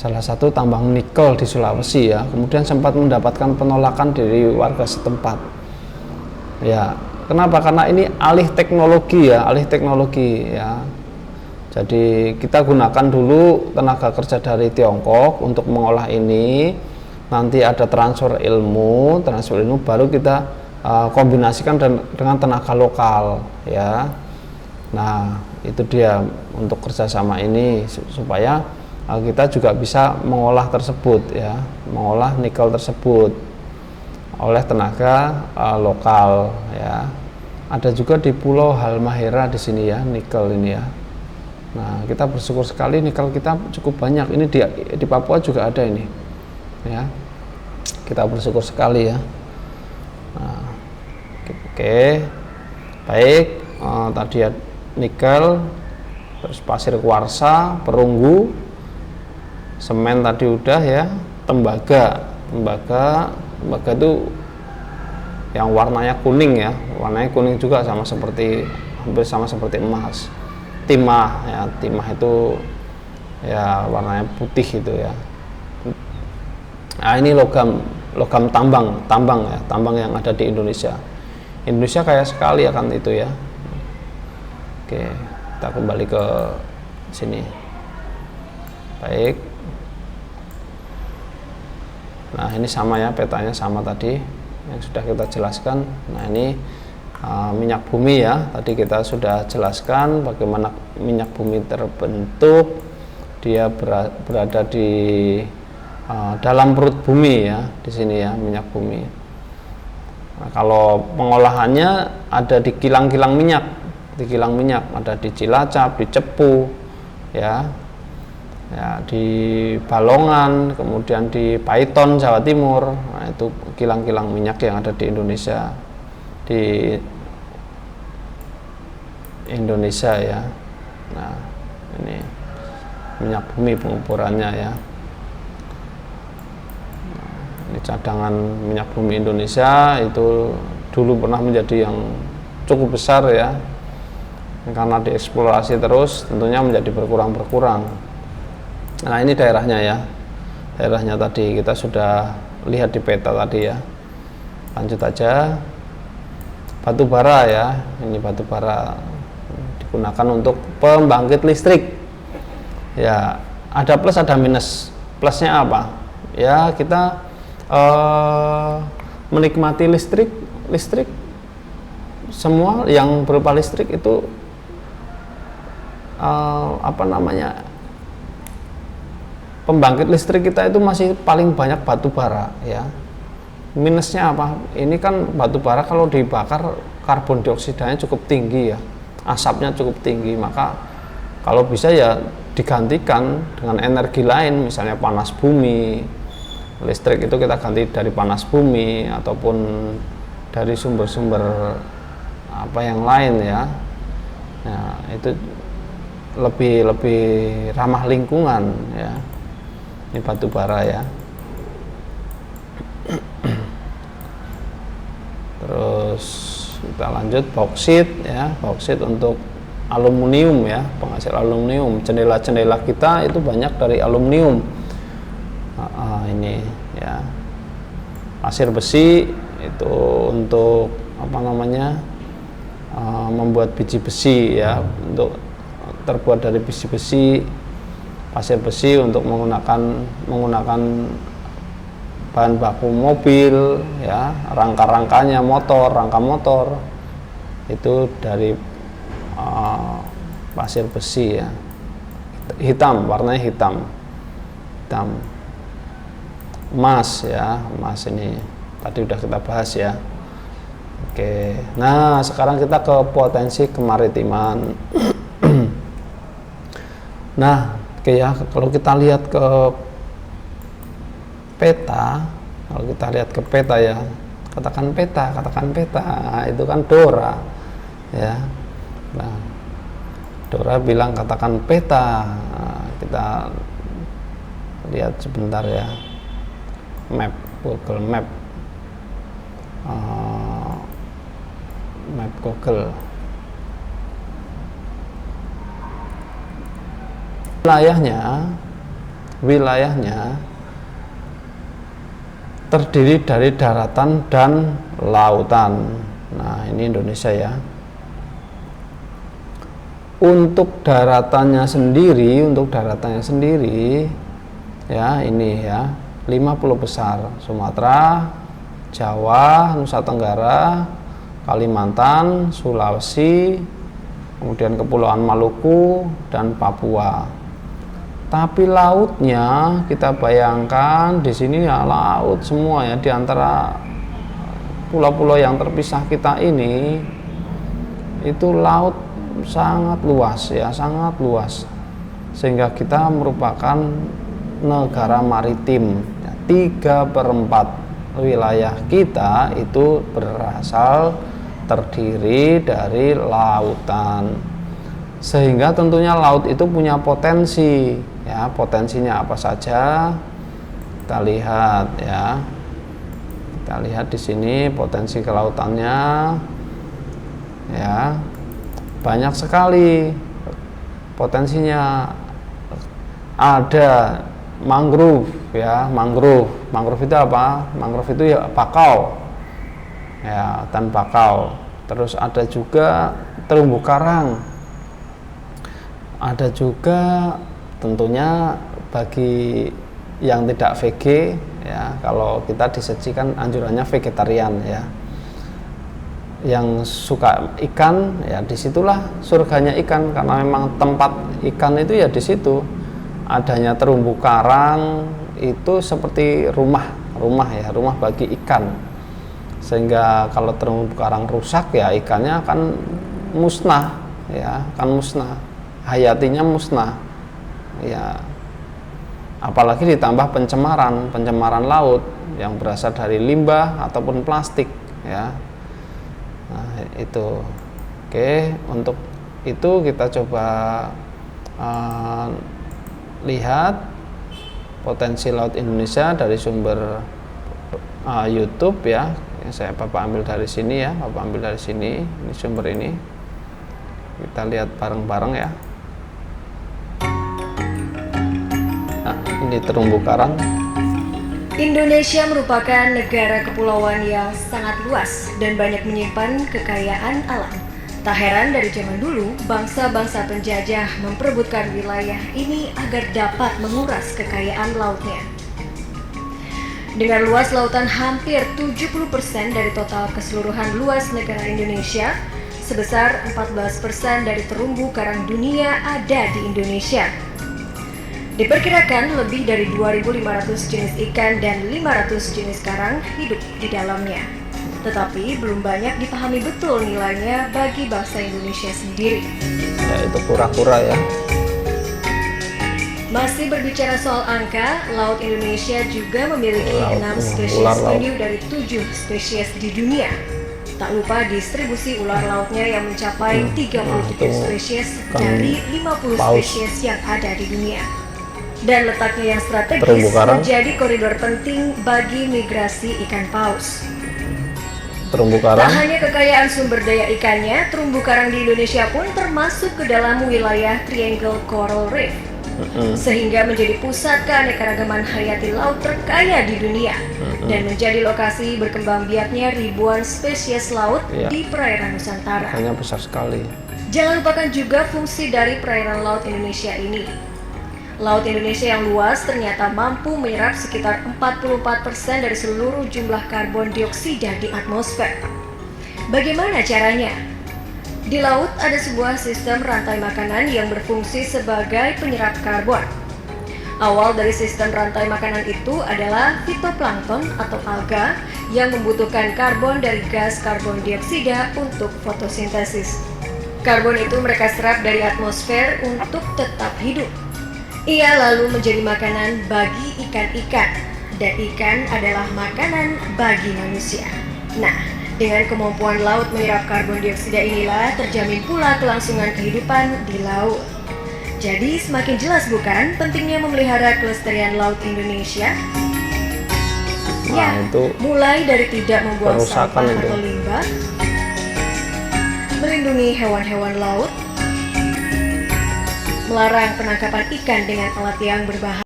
salah satu tambang nikel di Sulawesi ya. Kemudian sempat mendapatkan penolakan dari warga setempat. Ya, kenapa? Karena ini alih teknologi ya, Jadi kita gunakan dulu tenaga kerja dari Tiongkok untuk mengolah ini. Nanti ada transfer ilmu baru kita kombinasikan dengan tenaga lokal ya. Nah, itu dia untuk kerjasama ini supaya kita juga bisa mengolah tersebut ya, mengolah nikel tersebut oleh tenaga lokal ya. Ada juga di Pulau Halmahera di sini ya, nikel ini ya. Nah, kita bersyukur sekali nikel kita cukup banyak. Ini di Papua juga ada ini ya. Kita bersyukur sekali ya. Nah, oke. Baik, tadi ya nikel, terus pasir kuarsa, perunggu, semen tadi udah ya, tembaga itu yang warnanya kuning ya, warnanya kuning juga hampir sama seperti emas. Timah itu ya warnanya putih itu ya. Nah, ini logam tambang yang ada di Indonesia. Indonesia kaya sekali akan itu ya. Oke, kita kembali ke sini. Baik. Nah, ini sama ya, petanya sama tadi yang sudah kita jelaskan. Nah, ini minyak bumi ya. Tadi kita sudah jelaskan bagaimana minyak bumi terbentuk. Dia berada di dalam perut bumi ya, di sini ya, minyak bumi. Nah, kalau pengolahannya ada di kilang-kilang minyak, ada di Cilacap, di Cepu ya, di Balongan, kemudian di Paiton, Jawa Timur. Nah, itu kilang-kilang minyak yang ada di Indonesia, ya. Nah, ini minyak bumi pengukurannya ya. Nah, ini cadangan minyak bumi Indonesia itu dulu pernah menjadi yang cukup besar ya. Karena dieksplorasi terus tentunya menjadi berkurang. Nah, ini daerahnya ya. Daerahnya tadi kita sudah lihat di peta tadi ya. Lanjut aja. Batu bara ya. Ini batu bara digunakan untuk pembangkit listrik. Ya, ada plus ada minus. Plusnya apa? Ya, kita menikmati listrik semua yang berupa listrik itu pembangkit listrik kita itu masih paling banyak batu bara ya. Minusnya apa? Ini kan batu bara kalau dibakar karbon dioksidanya cukup tinggi ya, asapnya cukup tinggi, maka kalau bisa ya digantikan dengan energi lain, misalnya panas bumi. Listrik itu kita ganti dari panas bumi ataupun dari sumber-sumber apa yang lain ya. Nah, itu lebih ramah lingkungan ya. Ini batu bara ya. Terus kita lanjut bauksit ya. Bauksit untuk aluminium ya, penghasil aluminium. Jendela-jendela kita itu banyak dari aluminium. Ini ya. Pasir besi itu untuk membuat biji besi ya, untuk terbuat dari biji besi. Pasir besi untuk menggunakan bahan baku mobil ya, rangka-rangkanya rangka motor itu dari pasir besi ya, warnanya hitam. Emas ya, emas ini tadi udah kita bahas ya. Oke, nah sekarang kita ke potensi kemaritiman. Nah, oke ya, kalau kita lihat ke peta, ya, katakan peta, itu kan Dora ya. Nah, Dora bilang katakan peta. Nah, kita lihat sebentar ya, Google Map, Google. Wilayahnya wilayahnya terdiri dari daratan dan lautan. Nah, ini Indonesia ya. Untuk daratannya sendiri, ya ini ya 50 besar: Sumatera, Jawa, Nusa Tenggara, Kalimantan, Sulawesi, kemudian Kepulauan Maluku dan Papua. Tapi lautnya kita bayangkan di sini ya laut semua ya, di antara pulau-pulau yang terpisah kita ini itu laut sangat luas ya, sangat luas, sehingga kita merupakan negara maritim ya. 3/4 wilayah kita itu berasal terdiri dari lautan, sehingga tentunya laut itu punya potensi ya. Potensinya apa saja kita lihat ya, kita lihat di sini potensi kelautannya ya, banyak sekali potensinya. Ada mangrove ya, mangrove itu apa? Mangrove itu ya bakau ya, hutan bakau. Terus ada juga terumbu karang, ada juga tentunya bagi yang tidak VG ya, kalau kita disajikan anjurannya vegetarian ya, yang suka ikan ya, disitulah surganya ikan, karena memang tempat ikan itu ya di situ. Adanya terumbu karang itu seperti rumah ya, rumah bagi ikan, sehingga kalau terumbu karang rusak ya ikannya akan musnah ya, hayatinya musnah ya. Apalagi ditambah pencemaran laut yang berasal dari limbah ataupun plastik ya. Nah, itu oke. Untuk itu kita coba lihat potensi laut Indonesia dari sumber YouTube ya. Yang Bapak ambil dari sini ya, ini sumber ini. Kita lihat bareng-bareng ya. Nah, ini terumbu karang. Indonesia merupakan negara kepulauan yang sangat luas dan banyak menyimpan kekayaan alam. Tak heran dari zaman dulu, bangsa-bangsa penjajah memperebutkan wilayah ini agar dapat menguras kekayaan lautnya. Dengan luas lautan hampir 70% dari total keseluruhan luas negara Indonesia, sebesar 14% dari terumbu karang dunia ada di Indonesia. Diperkirakan lebih dari 2.500 jenis ikan dan 500 jenis karang hidup di dalamnya. Tetapi belum banyak dipahami betul nilainya bagi bangsa Indonesia sendiri. Ya, itu kura-kura ya. Masih berbicara soal angka, Laut Indonesia juga memiliki 6 spesies penyu dari 7 spesies di dunia. Tak lupa distribusi ular lautnya yang mencapai 33 spesies dari 50 spesies yang ada di dunia. Dan letaknya yang strategis menjadi koridor penting bagi migrasi ikan paus. Terumbu karang. Tak hanya kekayaan sumber daya ikannya, terumbu karang di Indonesia pun termasuk ke dalam wilayah Triangle Coral Reef, sehingga menjadi pusat keanekaragaman hayati laut terkaya di dunia dan menjadi lokasi berkembang biaknya ribuan spesies laut di perairan Nusantara. Hanya besar sekali. Jangan lupakan juga fungsi dari perairan laut Indonesia ini. Laut Indonesia yang luas ternyata mampu menyerap sekitar 44% dari seluruh jumlah karbon dioksida di atmosfer. Bagaimana caranya? Di laut ada sebuah sistem rantai makanan yang berfungsi sebagai penyerap karbon. Awal dari sistem rantai makanan itu adalah fitoplankton atau alga yang membutuhkan karbon dari gas karbon dioksida untuk fotosintesis. Karbon itu mereka serap dari atmosfer untuk tetap hidup. Ia lalu menjadi makanan bagi ikan-ikan, dan ikan adalah makanan bagi manusia. Nah, dengan kemampuan laut menyerap karbon dioksida inilah terjamin pula kelangsungan kehidupan di laut. Jadi semakin jelas bukan pentingnya memelihara kelestarian laut Indonesia? Nah, itu mulai dari tidak membuang sampah atau limbah, melindungi hewan-hewan laut, melarang penangkapan ikan dengan alat yang berbahaya.